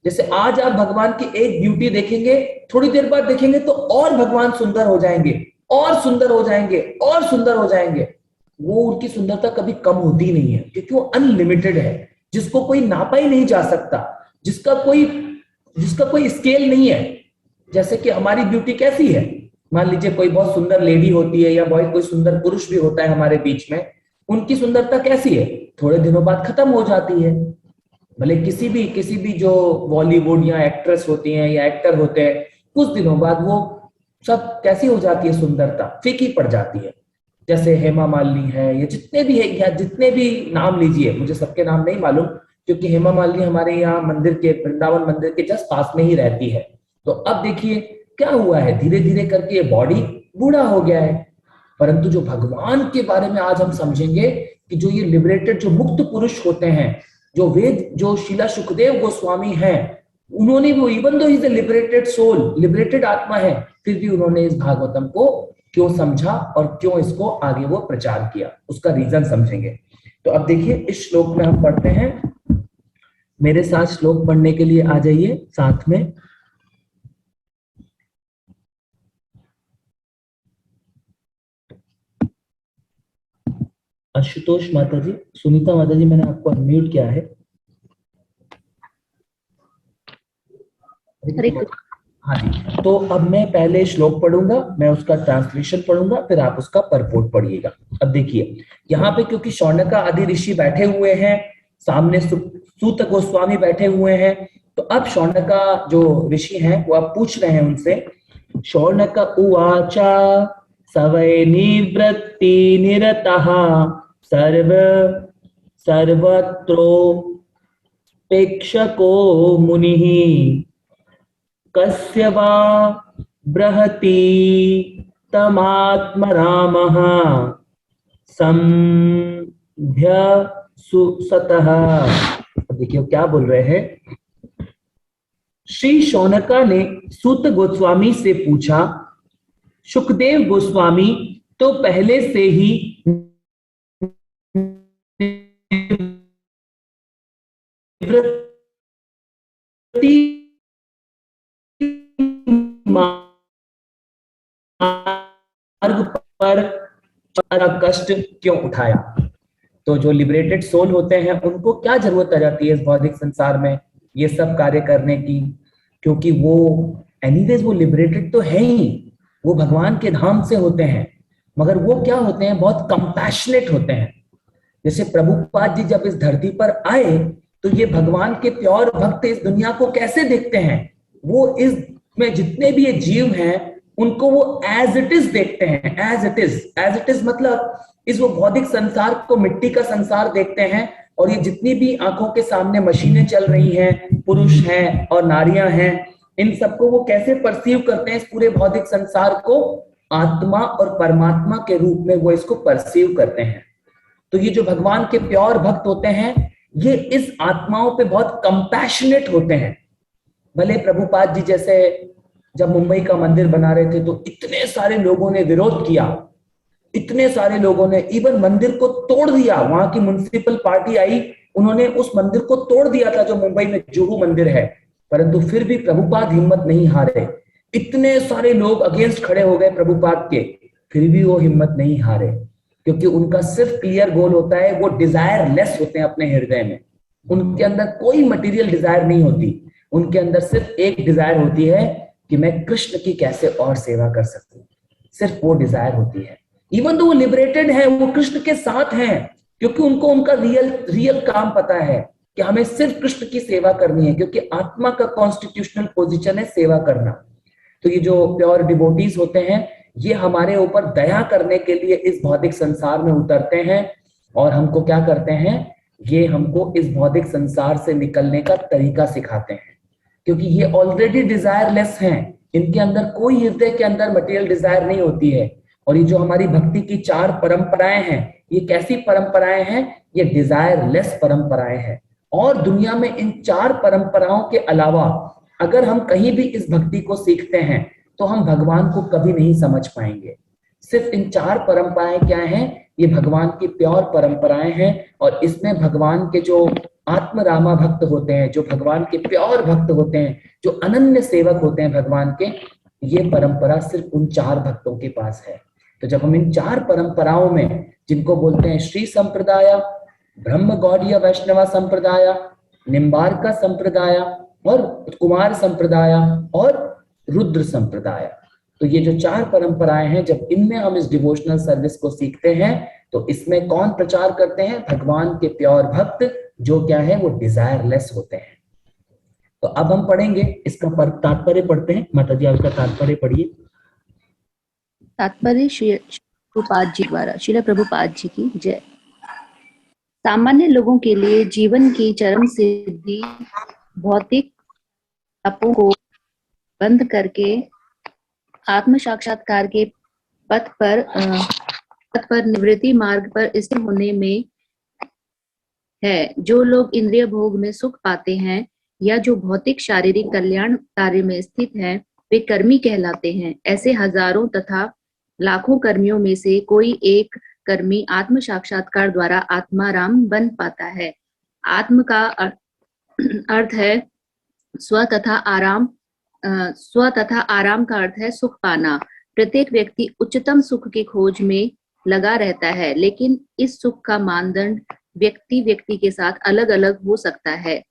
जैसे आज आप भगवान की एक ब्यूटी देखेंगे, थोड़ी देर बाद देखेंगे तो और भगवान सुंदर हो जाएंगे, और सुंदर हो जाएंगे, और सुंदर हो जाएंगे। वो उनकी सुंदरता कभी कम होती नहीं है, क्योंकि वो अनलिमिटेड है, जिसको कोई नापा ही नहीं जा सकता, जिसका कोई स्केल नहीं है। जैसे कि हमारी ब्यूटी कैसी है, मान लीजिए कोई बहुत सुंदर लेडी होती है या कोई सुंदर पुरुष भी होता है हमारे बीच में, उनकी सुंदरता कैसी है, थोड़े दिनों बाद खत्म हो जाती है। भले किसी भी जो बॉलीवुड या एक्ट्रेस होती हैं या एक्टर होते हैं, कुछ दिनों बाद वो सब कैसी हो जाती है, सुंदरता फीकी पड़ जाती है। जैसे हेमा मालिनी है, या जितने भी है, या जितने भी नाम लीजिए, मुझे सबके नाम नहीं मालूम, क्योंकि हेमा मालिनी हमारे यहाँ मंदिर के, वृंदावन मंदिर के जस्ट पास में ही रहती है। तो अब देखिए क्या हुआ है, धीरे धीरे करके ये बॉडी बूढ़ा हो गया है। परंतु जो भगवान के बारे में आज हम समझेंगे कि जो ये लिबरेटेड, जो मुक्त पुरुष होते हैं, जो वेद, जो शीला सुखदेव गोस्वामी हैं, उन्होंने वो, even though is a liberated soul, liberated आत्मा है, फिर भी उन्होंने इस भागवतम को क्यों समझा और क्यों इसको आगे वो प्रचार किया, उसका रीजन समझेंगे। तो अब देखिए इस श्लोक में हम पढ़ते हैं, मेरे साथ श्लोक पढ़ने के लिए आ जाइए साथ में। आशुतोष माता जी, सुनीता माता जी, मैंने आपको अनम्यूट किया है। हाँ जी, तो अब मैं पहले श्लोक पढ़ूंगा, मैं उसका ट्रांसलेशन पढ़ूंगा, फिर आप उसका परपोर्ट पढ़िएगा। अब देखिए यहाँ पे, क्योंकि शौनका आदि ऋषि बैठे हुए हैं, सामने सूत गोस्वामी बैठे हुए हैं, तो अब शौनका जो ऋषि हैं वो अब पूछ रहे हैं उनसे। शौनक उवाचा सवै निवृत्ति निरतः सर्वत्रोपेक्षको मुनिः कस्य वा बृहति तमात्मरामः संभ्य सुसतः। देखिए क्या बोल रहे हैं। श्री शौनका ने सूत गोस्वामी से पूछा, सुखदेव गोस्वामी तो पहले से ही मार्ग पर कष्ट क्यों उठाया। तो जो लिबरेटेड सोल होते हैं उनको क्या जरूरत आ जाती है इस भौतिक संसार में ये सब कार्य करने की, क्योंकि वो एनीवेज वो लिबरेटेड तो है ही, वो भगवान के धाम से होते हैं, मगर वो क्या होते हैं, बहुत कंपैशनेट होते हैं। जैसे प्रभुपाद जी जब इस धरती पर आए तो ये भगवान के प्योर भक्त इस दुनिया को कैसे देखते हैं, वो इस में जितने भी ये जीव हैं उनको वो एज इट इज देखते हैं, एज इट इज मतलब इस वो भौतिक संसार को मिट्टी का संसार देखते हैं, और ये जितनी भी आंखों के सामने मशीनें चल रही हैं, पुरुष हैं और नारियां हैं, इन सबको वो कैसे परसीव करते हैं, इस पूरे भौतिक संसार को आत्मा और परमात्मा के रूप में वो इसको परसीव करते हैं। तो ये जो भगवान के प्योर भक्त होते हैं ये इस आत्माओं पे बहुत कंपैशनेट होते हैं। भले प्रभुपाद जी जैसे जब मुंबई का मंदिर बना रहे थे तो इतने सारे लोगों ने विरोध किया, इतने सारे लोगों ने इवन मंदिर को तोड़ दिया, वहां की म्युनिसिपल पार्टी आई, उन्होंने उस मंदिर को तोड़ दिया था जो मुंबई में जुहू मंदिर है, परंतु फिर भी प्रभुपाद हिम्मत नहीं हारे। इतने सारे लोग अगेंस्ट खड़े हो गए प्रभुपाद के, फिर भी वो हिम्मत नहीं हारे, क्योंकि उनका सिर्फ क्लियर गोल होता है, वो डिजायर लेस होते हैं अपने हृदय में, उनके अंदर कोई मटेरियल डिजायर नहीं होती, उनके अंदर सिर्फ एक डिजायर होती है कि मैं कृष्ण की कैसे और सेवा कर सकूं, सिर्फ वो डिजायर होती है। इवन तो वो लिबरेटेड है, वो कृष्ण के साथ हैं, क्योंकि उनको उनका रियल काम पता है कि हमें सिर्फ कृष्ण की सेवा करनी है, क्योंकि आत्मा का कॉन्स्टिट्यूशनल पोजीशन है सेवा करना। तो ये जो प्योर डिवोटीज होते हैं ये हमारे ऊपर दया करने के लिए इस भौतिक संसार में उतरते हैं, और हमको क्या करते हैं, ये हमको इस भौतिक संसार से निकलने का तरीका सिखाते हैं, क्योंकि ये ऑलरेडी डिजायरलेस हैं, इनके अंदर कोई हृदय के अंदर मटेरियल डिजायर नहीं होती है। और ये जो हमारी भक्ति की 4 परंपराएं हैं, ये कैसी परंपराएं हैं, ये डिजायरलेस परंपराएं हैं। और दुनिया में इन 4 परंपराओं के अलावा अगर हम कहीं भी इस भक्ति को सीखते हैं तो हम भगवान को कभी नहीं समझ पाएंगे। सिर्फ इन 4 परंपराएं क्या हैं, ये भगवान की प्योर परंपराएं हैं, और इसमें भगवान के जो आत्म रामा भक्त होते हैं, जो भगवान के प्योर भक्त होते हैं, जो अनन्य सेवक होते हैं भगवान के, ये परंपरा सिर्फ उन 4 भक्तों के पास है। तो जब हम इन 4 परंपराओं में, जिनको बोलते हैं श्री संप्रदाय, ब्रह्म गौड़ीय वैष्णव संप्रदाय, निम्बार्का संप्रदाय और कुमार संप्रदाय और रुद्र संप्रदाय, तो ये जो 4 परंपराएं हैं, जब इनमें हम इस डिवोशनल सर्विस को सीखते हैं, तो इसमें कौन प्रचार करते हैं? भगवान के प्योर भक्त, जो क्या है, वो डिजायरलेस होते हैं। तो अब हम पढ़ेंगे इसका तात्पर्य पढ़ते हैं। माता जी, आप इसका तात्पर्य पढ़िए। तात्पर्य श्री प्रभुपाद जी द्वारा। श्रील प्रभुपाद जी की जय। सामान्य लोगों के लिए जीवन की चरम सिद्धि भौतिक तपों को बंद करके आत्म साक्षात्कार के पथ पर निवृत्ति मार्ग पर स्थिर होने में है। जो लोग इंद्रिय भोग में सुख पाते हैं या जो भौतिक शारीरिक कल्याण कार्य में स्थित हैं, वे कर्मी कहलाते हैं। ऐसे हजारों तथा लाखों कर्मियों में से कोई एक कर्मी आत्म साक्षात्कार द्वारा आत्माराम बन पाता है। आत्म का अर्थ है स्व तथा आराम। स्व तथा आराम का अर्थ है सुख पाना। प्रत्येक व्यक्ति उच्चतम सुख की खोज में लगा रहता है, लेकिन इस सुख का मानदंड व्यक्ति व्यक्ति के साथ अलग अलग हो सकता है।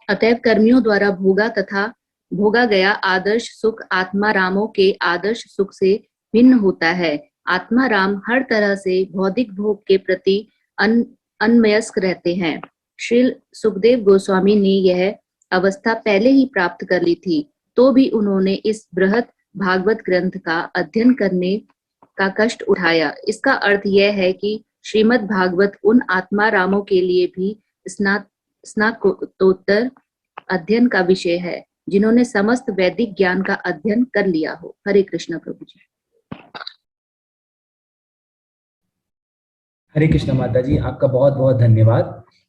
अतएव कर्मियों द्वारा भोगा गया आदर्श सुख आत्मा रामों के आदर्श सुख से भिन्न होता है। आत्मा राम हर तरह से भौतिक भोग के प्रति अनमयस्क रहते हैं। श्री सुखदेव गोस्वामी ने यह अवस्था पहले ही प्राप्त कर ली थी, तो भी उन्होंने इस बृहत भागवत ग्रंथ का अध्ययन करने का कष्ट उठाया। इसका अर्थ यह है कि श्रीमद् भागवत उन आत्मा रामों के लिए भी स्नातकोत्तर अध्ययन का विषय है, जिन्होंने समस्त वैदिक ज्ञान का अध्ययन कर लिया हो। हरे कृष्ण प्रभु जी। हरे कृष्ण माता जी, आपका बहुत बहुत धन्यवाद।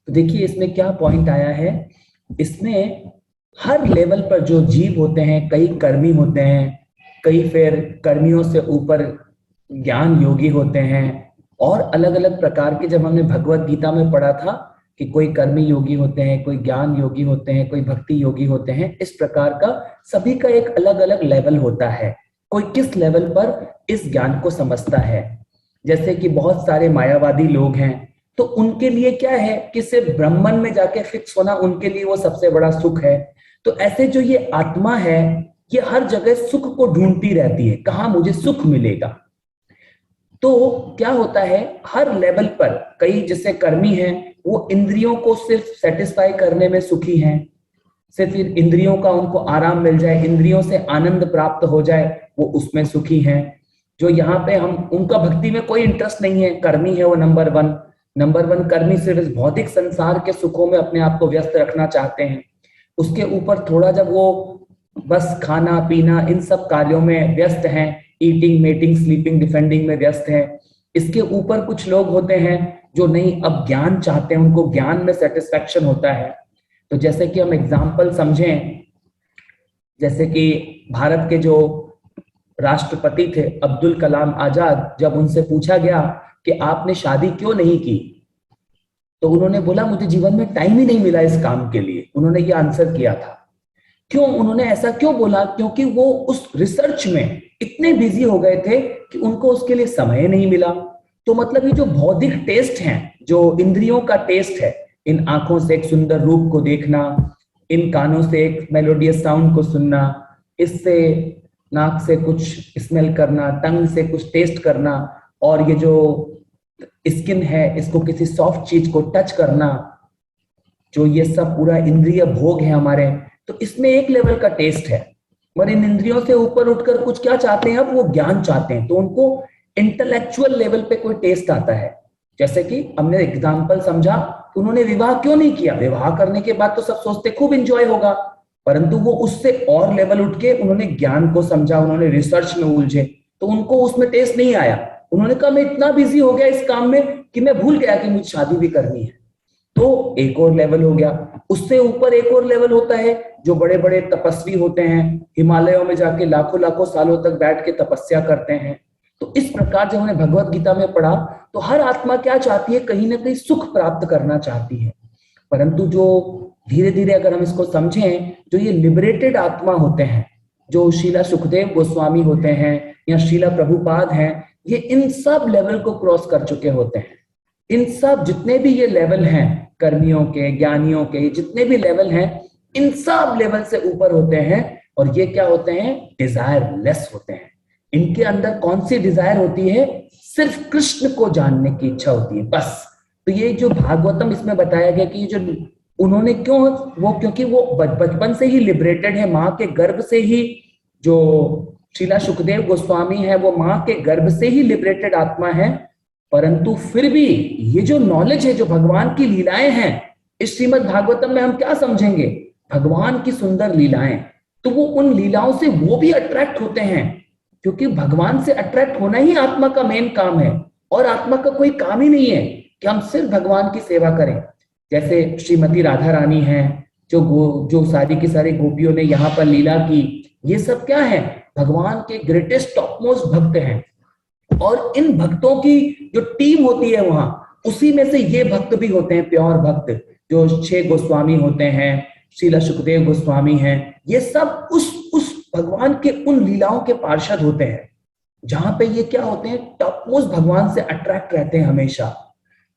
तो देखिए इसमें क्या पॉइंट आया है, इसमें हर लेवल पर जो जीव होते हैं, कई कर्मी होते हैं, कई फिर कर्मियों से ऊपर ज्ञान योगी होते हैं, और अलग अलग प्रकार के, जब हमने भगवत गीता में पढ़ा था कि कोई कर्मी योगी होते हैं, कोई ज्ञान योगी होते हैं, कोई भक्ति योगी होते हैं, इस प्रकार का सभी का एक अलग अलग लेवल होता है। कोई किस लेवल पर इस ज्ञान को समझता है। जैसे कि बहुत सारे मायावादी लोग हैं, तो उनके लिए क्या है कि सिर्फ ब्रह्मन में जाके फिक्स होना उनके लिए वो सबसे बड़ा सुख है। तो ऐसे जो ये आत्मा है, ये हर जगह सुख को ढूंढती रहती है, कहाँ मुझे सुख मिलेगा। तो क्या होता है, हर लेवल पर कई जैसे कर्मी हैं, वो इंद्रियों को सिर्फ सेटिस्फाई करने में सुखी हैं, सिर्फ इंद्रियों का उनको आराम मिल जाए, इंद्रियों से आनंद प्राप्त हो जाए, वो उसमें सुखी हैं। जो यहाँ पे हम, उनका भक्ति में कोई इंटरेस्ट नहीं है, कर्मी है वो नंबर वन कर्मी सिर्फ इस भौतिक संसार के सुखों में अपने आप को व्यस्त रखना चाहते हैं। उसके ऊपर थोड़ा जब वो बस खाना पीना इन सब कार्यों में व्यस्त हैं, ईटिंग मेटिंग स्लीपिंग डिफेंडिंग में व्यस्त हैं। इसके ऊपर कुछ लोग होते हैं जो नहीं, अब ज्ञान चाहते हैं, उनको ज्ञान में सेटिस्फेक्शन होता है। तो जैसे कि हम एग्जाम्पल समझें, जैसे कि भारत के जो राष्ट्रपति थे अब्दुल कलाम आजाद, जब उनसे पूछा गया कि आपने शादी क्यों नहीं की, तो उन्होंने बोला मुझे जीवन में टाइम ही नहीं मिला इस काम के लिए। उन्होंने ये आंसर किया था। क्यों उन्होंने ऐसा क्यों बोला? क्योंकि वो उस रिसर्च में इतने बिजी हो गए थे कि उनको उसके लिए समय नहीं मिला। तो मतलब ये जो बौद्धिक टेस्ट हैं, जो इंद्रियों का टेस्ट है, इन आंखों से एक सुंदर रूप को देखना, इन कानों से एक मेलोडियस साउंड को सुनना, इससे नाक से कुछ स्मेल करना, टंग से कुछ टेस्ट करना, और ये जो स्किन है इसको किसी सॉफ्ट चीज को टच करना, जो ये सब पूरा इंद्रिय भोग है हमारे, तो इसमें एक लेवल का टेस्ट है। और इन इंद्रियों से ऊपर उठकर कुछ क्या चाहते हैं, अब वो ज्ञान चाहते हैं, तो उनको इंटेलेक्चुअल लेवल पे कोई टेस्ट आता है। जैसे कि हमने एग्जाम्पल समझा, उन्होंने विवाह क्यों नहीं किया? विवाह करने के बाद तो सब सोचते खूब एंजॉय होगा, परंतु वो उससे और लेवल उठ के उन्होंने ज्ञान को समझा, उन्होंने रिसर्च में उलझे, तो उनको उसमें टेस्ट नहीं आया। उन्होंने कहा मैं इतना बिजी हो गया इस काम में कि मैं भूल गया कि मुझे शादी भी करनी है। तो एक और लेवल हो गया। उससे ऊपर एक और लेवल होता है, जो बड़े बड़े तपस्वी होते हैं, हिमालयों में जाके लाखों लाखों सालों तक बैठ के तपस्या करते हैं। तो इस प्रकार जब हमने भगवत गीता में पढ़ा, तो हर आत्मा क्या चाहती है, कहीं ना कहीं सुख प्राप्त करना चाहती है। परंतु जो धीरे धीरे अगर हम इसको समझें, जो ये लिबरेटेड आत्मा होते हैं, जो शीला सुखदेव गोस्वामी होते हैं या शीला प्रभुपाद हैं, ये इन सब लेवल को क्रॉस कर चुके होते हैं। इन सब जितने भी ये लेवल हैं, कर्मियों के, ज्ञानियों के, जितने भी लेवल हैं, इन सब लेवल से ऊपर होते हैं। और ये क्या होते हैं? डिजायर लेस होते हैं। इनके अंदर कौन सी डिजायर होती है? सिर्फ कृष्ण को जानने की इच्छा होती है, बस। तो ये जो भागवतम इसमें बताया गया कि जो उन्होंने क्यों, वो क्योंकि वो बचपन से ही लिबरेटेड है, माँ के गर्भ से ही। जो शीला सुखदेव गोस्वामी है वो माँ के गर्भ से ही लिबरेटेड आत्मा है, परंतु फिर भी ये जो नॉलेज है, जो भगवान की लीलाएं हैं, इस श्रीमद् भागवतम में हम क्या समझेंगे? भगवान की सुंदर लीलाएं। तो वो उन लीलाओं से वो भी अट्रैक्ट होते हैं, क्योंकि भगवान से अट्रैक्ट होना ही आत्मा का मेन काम है। और आत्मा का कोई काम ही नहीं है कि हम सिर्फ भगवान की सेवा करें। जैसे श्रीमती राधा रानी है, जो सारी की सारी गोपियों ने यहाँ पर लीला की, ये सब क्या है? भगवान के ग्रेटेस्ट टॉप मोस्ट भक्त हैं। और इन भक्तों की जो टीम होती है वहां, उसी में से ये भक्त भी होते हैं, प्योर भक्त। जो 6 गोस्वामी होते हैं, शीला सुखदेव गोस्वामी हैं, ये सब उस भगवान के उन लीलाओं के पार्षद होते हैं, जहां पे ये क्या होते हैं? टॉप मोस्ट भगवान से अट्रैक्ट रहते हैं हमेशा।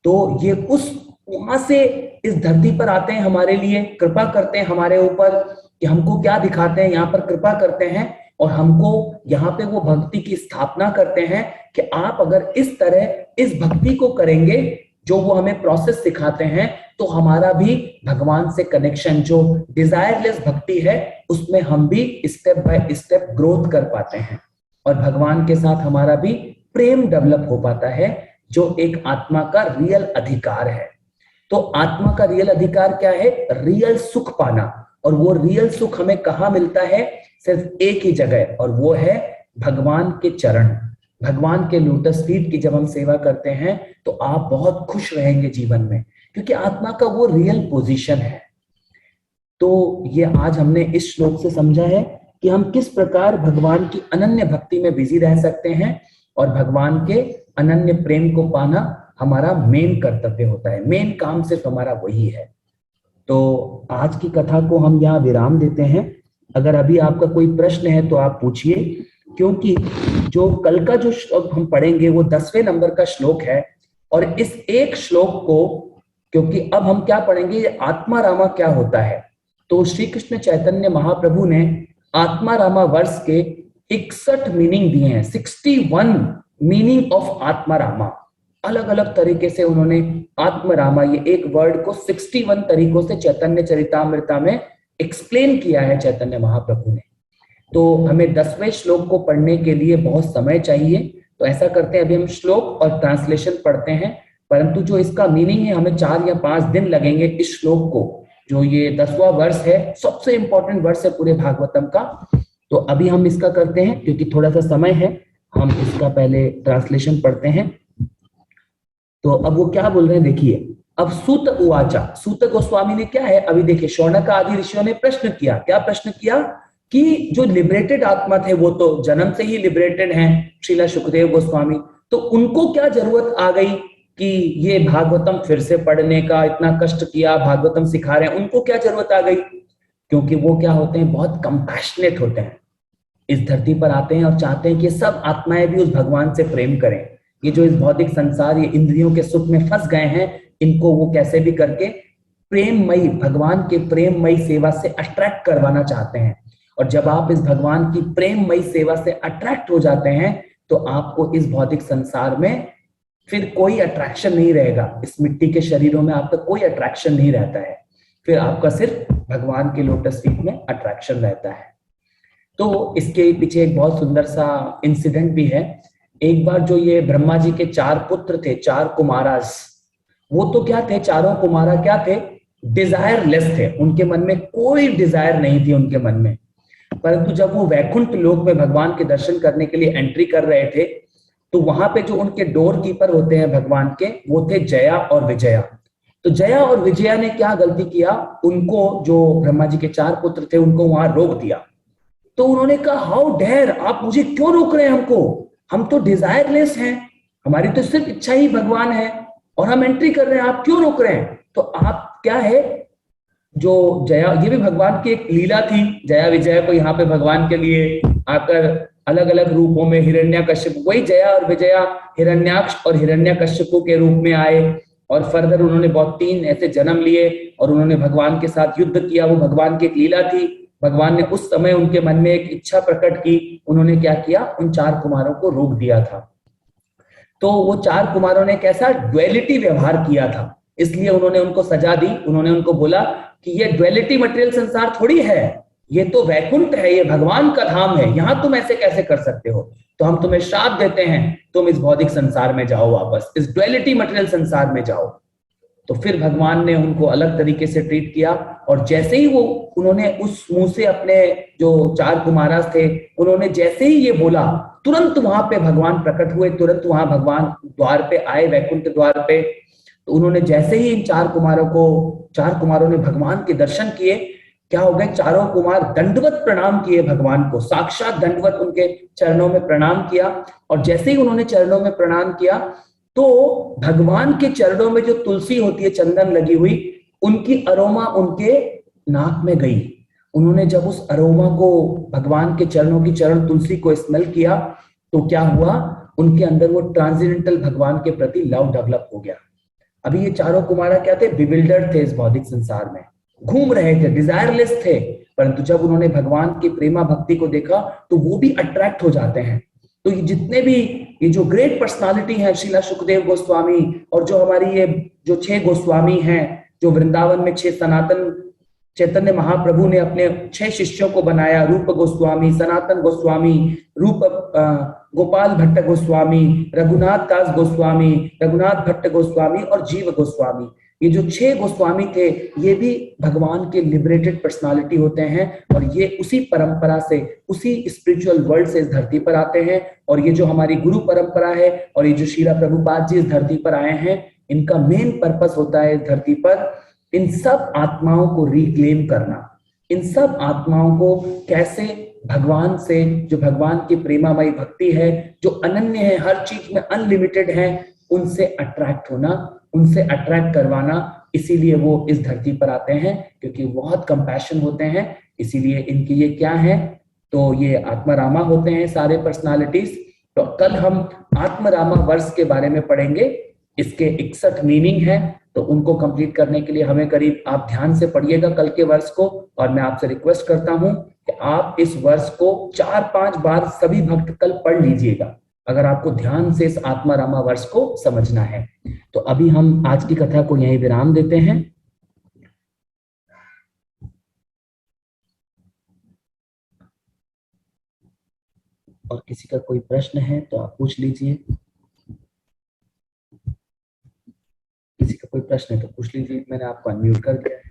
तो ये वहां से इस धरती पर आते हैं, हमारे लिए कृपा करते हैं हमारे ऊपर, कि हमको क्या दिखाते हैं, यहाँ पर कृपा करते हैं और हमको यहाँ पे वो भक्ति की स्थापना करते हैं कि आप अगर इस तरह इस भक्ति को करेंगे, जो वो हमें प्रोसेस सिखाते हैं, तो हमारा भी भगवान से कनेक्शन, जो डिजायरलेस भक्ति है, उसमें हम भी स्टेप बाय स्टेप ग्रोथ कर पाते हैं और भगवान के साथ हमारा भी प्रेम डेवलप हो पाता है, जो एक आत्मा का रियल अधिकार है। तो आत्मा का रियल अधिकार क्या है? रियल सुख पाना। और वो रियल सुख हमें कहाँ मिलता है? सिर्फ एक ही जगह, और वो है भगवान के चरण, भगवान के लोटस फीट की जब हम सेवा करते हैं तो आप बहुत खुश रहेंगे जीवन में, क्योंकि आत्मा का वो रियल पोजीशन है। तो ये आज हमने इस श्लोक से समझा है कि हम किस प्रकार भगवान की अनन्य भक्ति में बिजी रह सकते हैं, और भगवान के अनन्य प्रेम को पाना हमारा मेन कर्तव्य होता है। मेन काम सिर्फ हमारा वही है। तो आज की कथा को हम यहाँ विराम देते हैं। अगर अभी आपका कोई प्रश्न है तो आप पूछिए, क्योंकि जो कल का जो श्लोक हम पढ़ेंगे वो 10वें नंबर का श्लोक है। और इस एक श्लोक को, क्योंकि अब हम क्या पढ़ेंगे, ये आत्मा रामा क्या होता है। तो श्री कृष्ण चैतन्य महाप्रभु ने आत्मा रामा वर्ष के 61 मीनिंग दिए हैं। 61 मीनिंग ऑफ आत्मा रामा। अलग अलग तरीके से उन्होंने आत्म रामा, ये एक वर्ड को 61 तरीकों से चैतन्य चरितामृता में एक्सप्लेन किया है चैतन्य महाप्रभु ने। तो हमें 10वें श्लोक को पढ़ने के लिए बहुत समय चाहिए। तो ऐसा करते हैं, अभी हम श्लोक और ट्रांसलेशन पढ़ते हैं, परंतु जो इसका मीनिंग है हमें 4 या 5 दिन लगेंगे इस श्लोक को। जो ये 10वां वर्ष है, सबसे इंपॉर्टेंट वर्ष है पूरे भागवतम का। तो अभी हम इसका करते हैं, क्योंकि थोड़ा सा समय है, हम इसका पहले ट्रांसलेशन पढ़ते हैं। तो अब वो क्या बोल रहे हैं देखिए। अब सूत उवाचा, सूत गोस्वामी ने क्या है, अभी देखिए, शौनक आदि ऋषियों ने प्रश्न किया। क्या प्रश्न किया? कि जो लिबरेटेड आत्मा थे वो तो जन्म से ही लिबरेटेड हैं, श्रीला सुखदेव गोस्वामी, तो उनको क्या जरूरत आ गई कि ये भागवतम फिर से पढ़ने का, इतना कष्ट किया, भागवतम सिखा रहे हैं, उनको क्या जरूरत आ गई? क्योंकि वो क्या होते हैं, बहुत कंपैशनेट होते हैं, इस धरती पर आते हैं और चाहते हैं कि सब आत्माएं भी उस भगवान से प्रेम करें। ये जो इस भौतिक संसार, ये इंद्रियों के सुख में फंस गए हैं, इनको वो कैसे भी करके प्रेममयी, भगवान के प्रेममयी सेवा से अट्रैक्ट करवाना चाहते हैं। और जब आप इस भगवान की प्रेममयी सेवा से अट्रैक्ट हो जाते हैं, तो आपको इस भौतिक संसार में फिर कोई अट्रैक्शन नहीं रहेगा। इस मिट्टी के शरीरों में आपका कोई अट्रैक्शन नहीं रहता है, फिर आपका सिर्फ भगवान के लोटस फीट में अट्रैक्शन रहता है। तो इसके पीछे एक बहुत सुंदर सा इंसिडेंट भी है। एक बार जो ये ब्रह्मा जी के 4 पुत्र थे, 4 कुमारास, वो तो क्या थे, चारों कुमारा क्या थे, डिजायरलेस थे। उनके मन में कोई डिजायर नहीं थी उनके मन में। परंतु जब वो वैकुंठ लोक में भगवान के दर्शन करने के लिए एंट्री कर रहे थे, तो वहां पे जो उनके डोर कीपर होते हैं भगवान के, वो थे जया और विजया। तो जया और विजया ने क्या गलती किया, उनको, जो ब्रह्मा जी के 4 पुत्र थे, उनको वहां रोक दिया। तो उन्होंने कहा, हाउ डेयर, आप मुझे क्यों रोक रहे हैं हमको, हम तो डिजायरलेस हैं, हमारी तो सिर्फ इच्छा ही भगवान है और हम एंट्री कर रहे हैं, आप क्यों रोक रहे हैं? तो आप क्या है, जो जया, ये भी भगवान की एक लीला थी। जया विजय को यहाँ पे भगवान के लिए आकर अलग अलग रूपों में, हिरण्यकश्यप, वही जया और विजया हिरण्याक्ष और हिरण्यकश्यपु के रूप में आए, और फर्दर उन्होंने बहुत 3 ऐसे जन्म लिए और उन्होंने भगवान के साथ युद्ध किया। वो भगवान की एक लीला थी। भगवान ने उस समय उनके मन में एक इच्छा प्रकट की। उन्होंने क्या किया, उन 4 कुमारों को रोक दिया था। तो वो 4 कुमारों ने कैसा ड्युअलिटी व्यवहार किया था, इसलिए उन्होंने उनको सजा दी। उन्होंने उनको बोला कि ये ड्युअलिटी मटेरियल संसार थोड़ी है, ये तो वैकुंठ है, ये भगवान का धाम है, यहां तुम ऐसे कैसे कर सकते हो, तो हम तुम्हें श्राप देते हैं, तुम इस भौतिक संसार में जाओ, वापस इस ड्युअलिटी मटेरियल संसार में जाओ। तो फिर भगवान ने उनको अलग तरीके से ट्रीट किया, और जैसे ही वो, उन्होंने उस मुंह से, अपने जो 4 कुमारास थे, उन्होंने जैसे ही ये बोला, तुरंत वहां पे भगवान प्रकट हुए, तुरंत वहां भगवान द्वार पे आए, वैकुंठ द्वार पे। तो उन्होंने जैसे ही इन 4 कुमारों ने भगवान के दर्शन किए, क्या हो गए, चारों कुमार दंडवत प्रणाम किए भगवान को, साक्षात दंडवत उनके चरणों में प्रणाम किया। और जैसे ही उन्होंने चरणों में प्रणाम किया, तो भगवान के चरणों में जो तुलसी होती है, चंदन लगी हुई, उनकी अरोमा उनके नाक में गई। उन्होंने जब उस अरोमा को, भगवान के चरणों की चरण तुलसी को स्मेल किया, तो क्या हुआ, उनके अंदर वो ट्रांसेंडेंटल भगवान के प्रति लव डेवलप हो गया। अभी ये चारों कुमारा क्या थे, बिविल्डर्ड थे, इस भौतिक संसार में घूम रहे थे, डिजायरलेस थे, परंतु जब उन्होंने भगवान की प्रेमा भक्ति को देखा, तो वो भी अट्रैक्ट हो जाते हैं। तो ये जितने भी, ये जो ग्रेट पर्सनालिटी है, श्रीला सुखदेव गोस्वामी, और जो हमारी ये जो 6 गोस्वामी हैं, जो वृंदावन में 6 सनातन चैतन्य महाप्रभु ने अपने 6 शिष्यों को बनाया, रूप गोस्वामी, सनातन गोस्वामी, रूप गोपाल भट्ट गोस्वामी, रघुनाथ दास गोस्वामी, रघुनाथ भट्ट गोस्वामी और जीव गोस्वामी, ये जो 6 गोस्वामी थे, ये भी भगवान के लिबरेटेड पर्सनालिटी होते हैं, और ये उसी परंपरा से, उसी स्पिरिचुअल वर्ल्ड से इस धरती पर आते हैं। और ये जो हमारी गुरु परंपरा है, और ये जो श्रीला प्रभुपाद जी इस धरती पर आए हैं, इनका मेन पर्पस होता है इस धरती पर इन सब आत्माओं को रिक्लेम करना, इन सब आत्माओं को कैसे भगवान से, जो भगवान की प्रेमामयी भक्ति है, जो अनन्य है, हर चीज में अनलिमिटेड है, उनसे अट्रैक्ट होना, उनसे अट्रैक्ट करवाना। इसीलिए वो इस धरती पर आते हैं, क्योंकि बहुत कंपैशन होते हैं। इसीलिए इनकी ये क्या है, तो ये आत्मारामा होते हैं सारे पर्सनालिटीज। तो कल हम आत्मरामा वर्ष के बारे में पढ़ेंगे, इसके 61 मीनिंग है, तो उनको कंप्लीट करने के लिए हमें करीब, आप ध्यान से पढ़िएगा कल के वर्ष को, और मैं आपसे रिक्वेस्ट करता हूं कि आप इस वर्ष को 4-5 बार सभी भक्त कल पढ़ लीजिएगा, अगर आपको ध्यान से इस आत्मारामा वर्ष को समझना है। तो अभी हम आज की कथा को यहीं विराम देते हैं। और किसी का कोई प्रश्न है तो आप पूछ लीजिए, किसी का कोई प्रश्न है तो पूछ लीजिए, मैंने आपको अनम्यूट कर दिया है।